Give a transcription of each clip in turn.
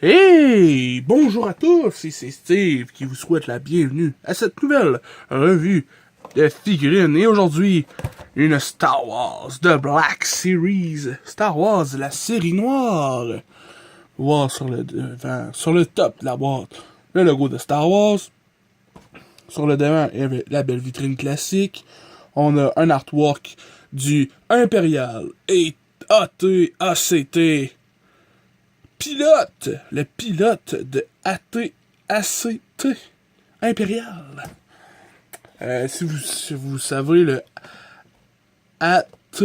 Hey! Bonjour à tous, et c'est Steve qui vous souhaite la bienvenue à cette nouvelle revue de figurines. Et aujourd'hui, une Star Wars The Black Series. Star Wars, la série noire. Voir sur le devant, sur le top de la boîte, le logo de Star Wars. Sur le devant, il y avait la belle vitrine classique. On a un artwork du Impérial et AT-ACT. Le pilote de AT-ACT Impérial. Si vous savez le AT-ACT,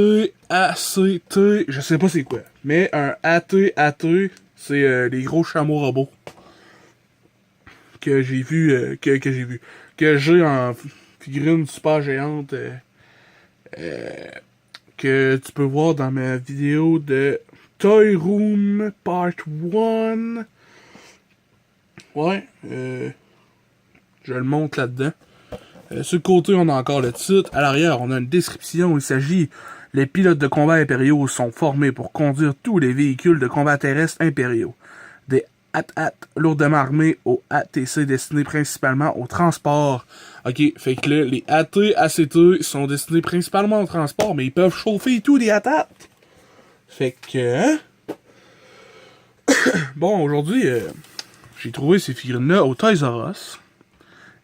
je sais pas c'est quoi, mais un AT-AT, c'est les gros chameaux robots que j'ai vu, que j'ai en figurine super géante, que tu peux voir dans ma vidéo de Toy Room Part 1. Ouais, je le montre là-dedans. Sur le côté, on a encore le titre. À l'arrière, on a une description. Il s'agit: les pilotes de combat impériaux sont formés pour conduire tous les véhicules de combat terrestres impériaux. Des AT-AT lourdement armés aux ATC destinés principalement au transport. Ok, fait que là, les AT-ACT sont destinés principalement au transport, mais ils peuvent chauffer et tout, des AT-AT. Fait que, hein? Bon, aujourd'hui, j'ai trouvé ces figurines-là au Toys R Us.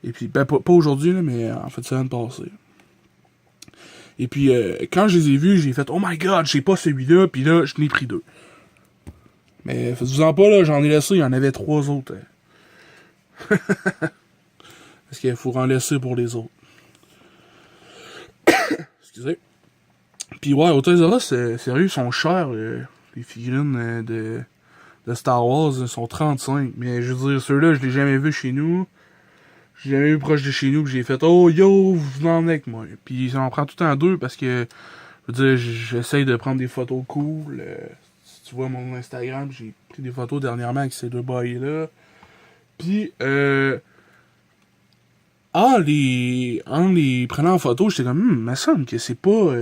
Et puis, ben, pas aujourd'hui, là, mais en fait, semaine passée. Et puis, quand je les ai vus, j'ai fait: oh my god, j'ai pas celui-là, puis là, je n'ai pris deux. Mais faites-vous-en pas, là, j'en ai laissé, il y en avait 3 autres. Parce qu'il faut en laisser pour les autres. Excusez. Puis ouais, au Toys R Us, sérieux, ils sont chers, les figurines de Star Wars, ils sont 35. Mais je veux dire, ceux-là, je l'ai jamais vu chez nous. J'ai jamais vu proche de chez nous, que j'ai fait: oh yo, vous venez en avec moi. Puis ça en prend tout le temps 2 parce que, je veux dire, j'essaye de prendre des photos cool. Si tu vois mon Instagram, j'ai pris des photos dernièrement avec ces 2 boys-là. Puis, en les prenant en photo, j'étais comme: il me semble que c'est pas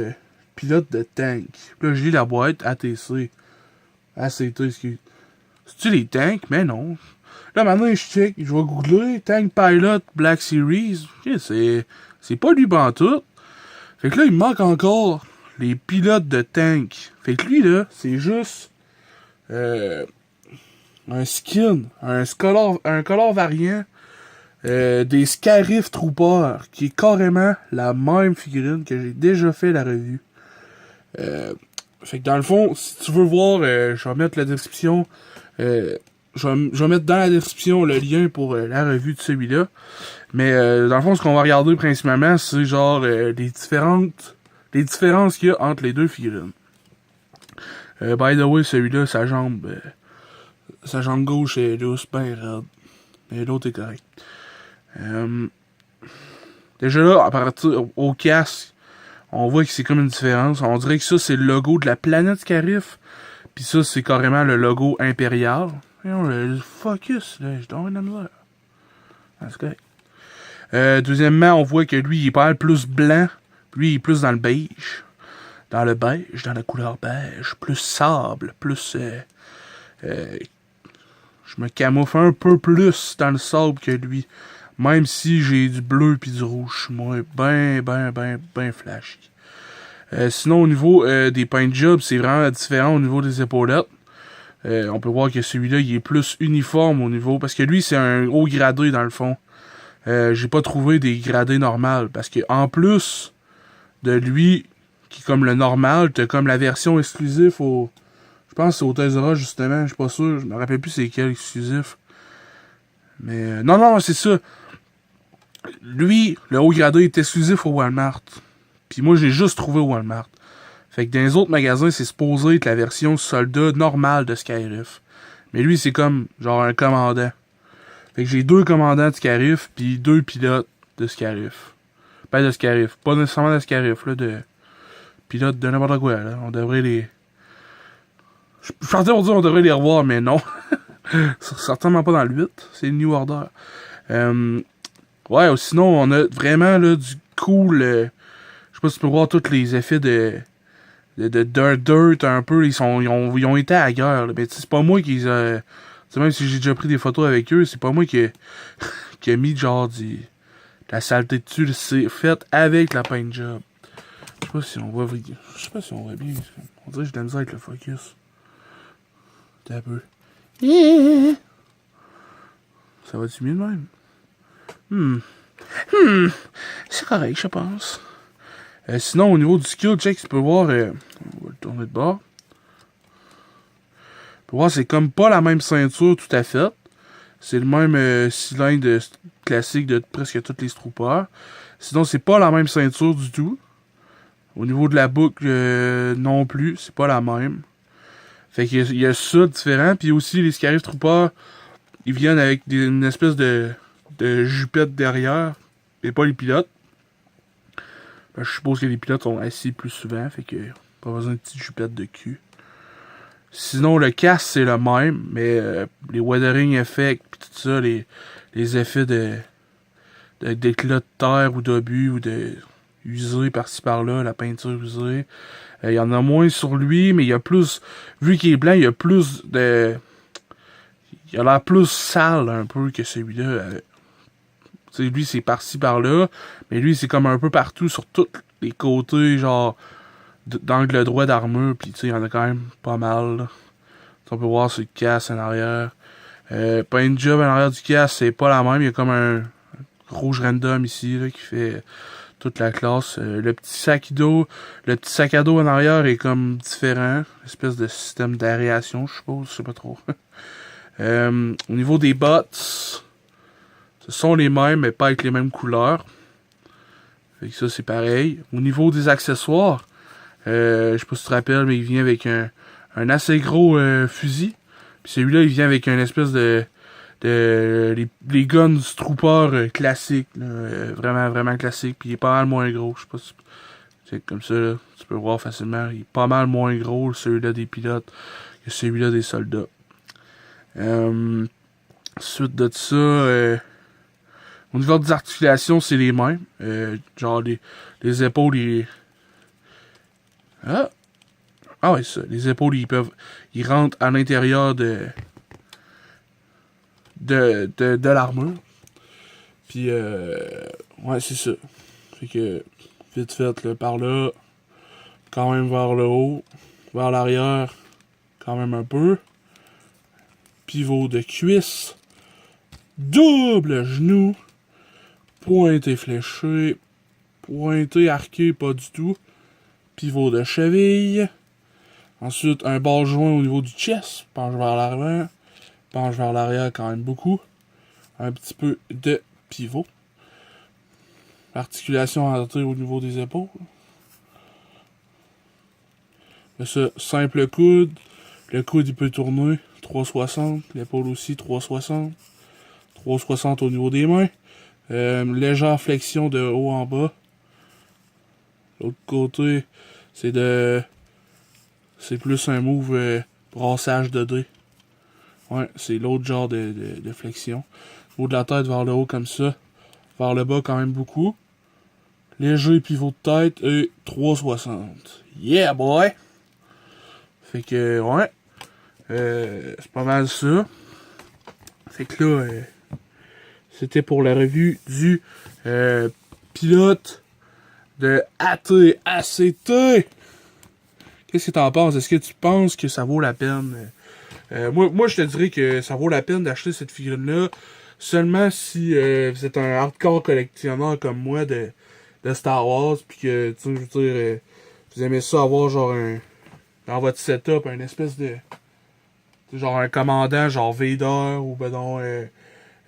pilote de tank. Puis là, je lis la boîte, ATC. ACT, excuse. C'est-tu les tanks? Mais non. Là, maintenant, je check, je vais googler Tank Pilot Black Series. Okay, c'est pas lui pantoute. Fait que là, il me manque encore les pilotes de tank. Fait que lui, là, c'est juste un skin, un color variant des Scarif Troopers, qui est carrément la même figurine que j'ai déjà fait la revue. Fait que dans le fond, si tu veux voir, je vais mettre la description. Je vais mettre dans la description le lien pour la revue de celui-là. Mais dans le fond, ce qu'on va regarder principalement, c'est genre les différences qu'il y a entre les deux figurines. By the way, celui-là, sa jambe gauche est douce, ben raide. Mais l'autre est correct. Déjà là, à partir au casque, on voit que c'est comme une différence. On dirait que ça, c'est le logo de la planète Scarif. Puis ça, c'est carrément le logo impérial. Le focus, là, je donne la misère. C'est correct. Deuxièmement, on voit que lui, il est pas mal plus blanc. Lui, il est plus dans le beige. Dans la couleur beige. Plus sable, plus... je me camoufle un peu plus dans le sable que lui. Même si j'ai du bleu puis du rouge. Moi, ben flashy. Sinon, au niveau des paint jobs, c'est vraiment différent au niveau des épaulettes. On peut voir que celui-là, il est plus uniforme au niveau... Parce que lui, c'est un haut gradé, dans le fond. J'ai pas trouvé des gradés normales. Parce que en plus de lui, qui est comme le normal, t'as comme la version exclusive au... Je pense que c'est au Tesla, justement. Je suis pas sûr. Je me rappelle plus c'est quel exclusif. Mais... Non, c'est ça. Lui, le haut gradé est exclusif au Walmart. Puis moi, j'ai juste trouvé au Walmart. Fait que dans les autres magasins, c'est supposé être la version soldat normale de Scarif. Mais lui, c'est comme genre un commandant. Fait que j'ai 2 commandants de Scarif, puis 2 pilotes de Scarif. Ben de Scarif. Pas nécessairement de Scarif, là, de pilotes de n'importe quoi, là. On devrait les... Je pensais pour dire on devrait les revoir, mais non. Certainement pas dans le 8. C'est le New Order. Ouais, sinon, on a vraiment, là, du cool... je sais pas si tu peux voir tous les effets de dirt un peu. Ils ont été à la guerre, là. Mais c'est pas moi qui... sais, même si j'ai déjà pris des photos avec eux, c'est pas moi qui a mis genre de la saleté dessus. C'est fait avec la paint job. Je sais pas si on voit. Je sais pas si on voit bien. On dirait que j'ai de la misère avec le focus. T'as un peu. Yeah. Ça va-tu mieux de même? C'est correct, je pense. Sinon, au niveau du skill check, tu peux voir. On va le tourner de bord. Tu peux voir, c'est comme pas la même ceinture tout à fait. C'est le même cylindre classique de presque tous les Stroopers. Sinon, c'est pas la même ceinture du tout. Au niveau de la boucle, non plus, c'est pas la même. Fait qu'il y a ça différent. Puis aussi, les Scarif Troopers, ils viennent avec une espèce de jupette derrière. Et pas les pilotes. Je suppose que les pilotes sont assis plus souvent. Fait que pas besoin de petite jupette de cul. Sinon, le casque, c'est le même. Mais les weathering effects, puis tout ça, les effets d'éclat de terre ou d'obus ou de usé par-ci par-là, la peinture usée. Il y en a moins sur lui, mais il y a plus. Vu qu'il est blanc, il y a plus de. Il a l'air plus sale un peu que celui-là. Lui, c'est par-ci par-là. Mais lui, c'est comme un peu partout sur tous les côtés, genre d'angle droit d'armure. Puis il y en a quand même pas mal. Là. On peut voir sur le casque en arrière. Paint job en arrière du casque, c'est pas la même. Il y a comme un rouge random ici là, qui fait toute la classe. Le petit sac à dos en arrière est comme différent. Espèce de système d'aération, je suppose. Je sais pas trop. Au niveau des bottes, ce sont les mêmes, mais pas avec les mêmes couleurs. Fait que ça, c'est pareil. Au niveau des accessoires, je sais pas si tu te rappelles, mais il vient avec un assez gros fusil. Puis celui-là, il vient avec une espèce de les guns Trooper classiques. Vraiment, vraiment classique. Puis il est pas mal moins gros. Je sais pas si c'est comme ça, là, tu peux voir facilement. Il est pas mal moins gros, celui-là des pilotes, que celui-là des soldats. Suite de ça, au niveau des articulations, c'est les mêmes. Genre les épaules, Ah ouais, ça. Les épaules, ils rentrent à l'intérieur de l'armure. Puis, ouais, c'est ça. Fait que, vite fait, là, par là, quand même vers le haut, vers l'arrière, quand même un peu. Pivot de cuisse, double genou, pointé fléché, pointé arqué, pas du tout. Pivot de cheville. Ensuite, un bas joint au niveau du chest, penche vers l'avant, penche vers l'arrière quand même beaucoup. Un petit peu de pivot. L'articulation arrêtée au niveau des épaules. Ça, simple coude. Le coude, il peut tourner 360. L'épaule aussi, 360. 360 au niveau des mains. Légère flexion de haut en bas. L'autre côté, c'est plus un move brassage de dés. Ouais, c'est l'autre genre de flexion. Au niveau de la tête vers le haut comme ça. Vers le bas quand même beaucoup. Léger pivot de tête et 360. Yeah boy! Fait que ouais. C'est pas mal ça. Fait que là, c'était pour la revue du pilote de AT-ACT. Qu'est-ce que t'en penses? Est-ce que tu penses que ça vaut la peine? Moi, je te dirais que ça vaut la peine d'acheter cette figurine-là seulement si vous êtes un hardcore collectionneur comme moi de Star Wars, puis que, tu sais, je veux dire, vous aimez ça avoir genre dans votre setup, un espèce de genre un commandant, genre Vader, ou ben non,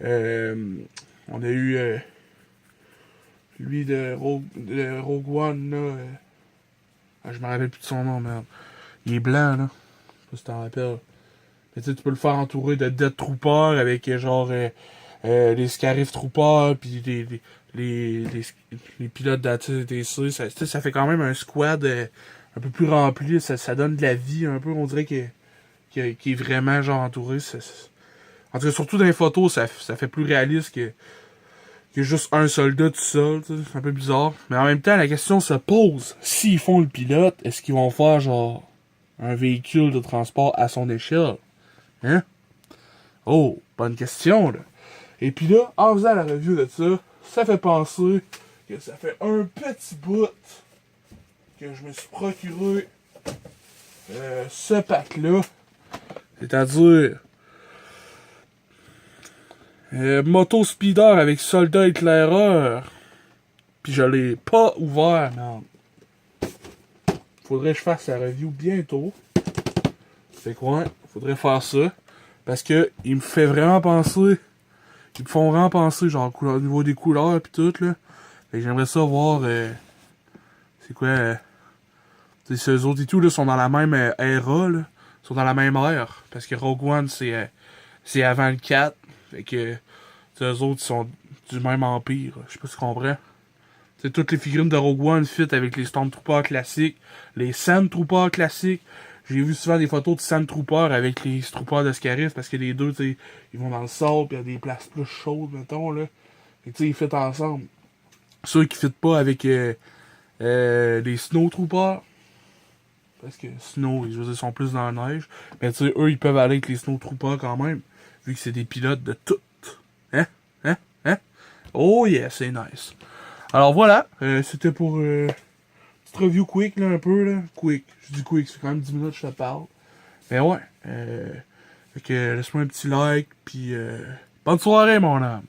on a eu lui de Rogue One, là, je me rappelle plus de son nom, merde. Il est blanc, là. Je sais pas si t'en rappelles. Mais tu peux le faire entourer de Death Trooper avec genre les Scarif Troopers puis les pilotes d'ATTC. Ça fait quand même un squad un peu plus rempli. Ça donne de la vie un peu. On dirait qu'il est vraiment genre entouré. En tout cas, surtout dans les photos, ça fait plus réaliste que juste un soldat tout seul. C'est un peu bizarre. Mais en même temps, la question se pose. S'ils font le pilote, est-ce qu'ils vont faire genre un véhicule de transport à son échelle? Hein? Oh, bonne question, là. Et puis là, en faisant la review de ça, ça fait penser que ça fait un petit bout que je me suis procuré ce pack-là. C'est-à-dire Moto Speeder avec soldat éclaireur. Puis je l'ai pas ouvert, man. Faudrait que je fasse la review bientôt. Fait quoi? Faudrait faire ça. Parce que il me fait vraiment penser. Ils me font vraiment penser, genre, au niveau des couleurs pis tout, là. Fait que j'aimerais ça voir. C'est quoi? Ces autres et tout, là, sont dans la même era, là. Ils sont dans la même ère. Parce que Rogue One, c'est avant le 4. Fait que. Eux autres, ils sont du même empire. Je sais pas si tu comprends. C'est toutes les figurines de Rogue One fit avec les Stormtroopers classiques, les Sandtroopers classiques. J'ai vu souvent des photos de Sandtroopers avec les Troopers de Scarif parce que les deux, tu sais, ils vont dans le sable, pis il y a des places plus chaudes, mettons, là. Et tu sais, ils fit ensemble. Ceux qui fit pas avec les Snowtroopers, parce que Snow, je veux dire, ils sont plus dans la neige. Mais tu sais, eux, ils peuvent aller avec les Snowtroopers quand même, vu que c'est des pilotes de tout. Hein? Hein? Hein? Oh yeah, c'est nice. Alors voilà, c'était pour petite review quick là un peu là. Quick. Je dis quick, c'est quand même 10 minutes que je te parle. Mais ouais. Fait que laisse-moi un petit like, puis bonne soirée mon âme.